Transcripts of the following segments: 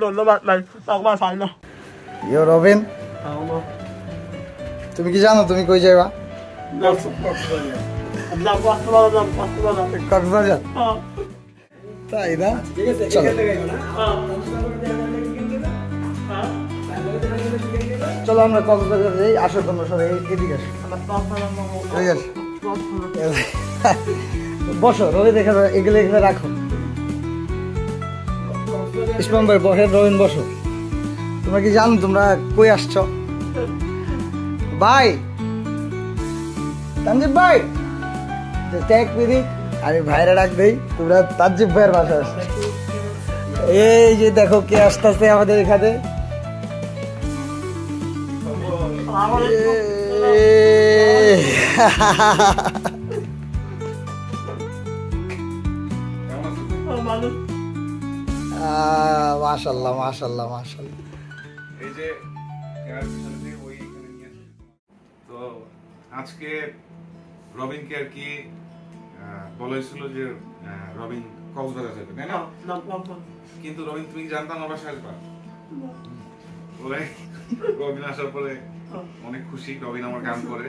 ধন্যবাদ ভাই, তোমার ভাই না। ইয়ো রবিন, তুমি কি জানো তুমি কই যাইবা? কক্সবাজার। তাই না? চলো আমরা কক্সবাজার যাই। আসো তোমরা সবাই এদিকে আসো, বসো। রবি দেখে এগুলো এখানে রাখো। ইসমাম ভাই বসেন, রবিন বসো। তোমরা কি জানো তোমরা কই আসছো? ভাই তানজিব ভাই, এক মিনিট আমি ভাইরা ডাক দেই। তোমরা তানজিব ভাইয়ের বাসা আসছে। এই যে দেখো কে আসতেছে আমাদের এখানে। মাশাআল্লাহ মাশাআল্লাহ মাশাআল্লাহ। এই যে তো আজকে রবিনকে আর কি বলা হয়েছিল যে রবিন কক্সবাজার যাবে, তাই না? কিন্তু রবিন তুমি জানতাম আমার বাসায় আসবা বলে রবিন আসার পরে অনেক খুশি। রবিন আমার গান করে,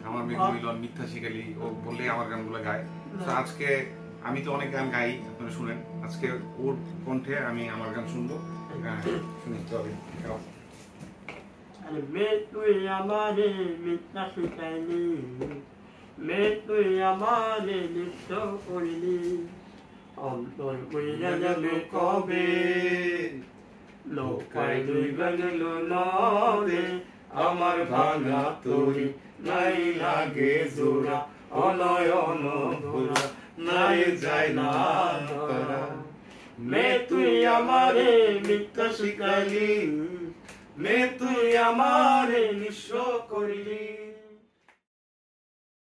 আমার মেঘ মিলন, মিথ্যা শিখালি, ও বললে আমার গানগুলো গায়। তো আজকে আমি তো অনেক গান গাই, আপনারা শুনেন। আজকে ওর কণ্ঠে আমি আমার গান শুনবো। শুনি রবিন গাও। মে তুই আমারে মিথ্যা শিখাইলি, মে তুই আমারে নিত্য করিলি, অন্তর কইরা যাবে কবে, লোকায় দুই গেল নবে, আমার ভাঙা তরি নাই লাগে জোড়া, অনয়ন ভোলা নাই যায় না তারা। মে তুই আমারে মিথ্যা শিখাইলি, মে তুই আমারে নিঃস্ব করিলি।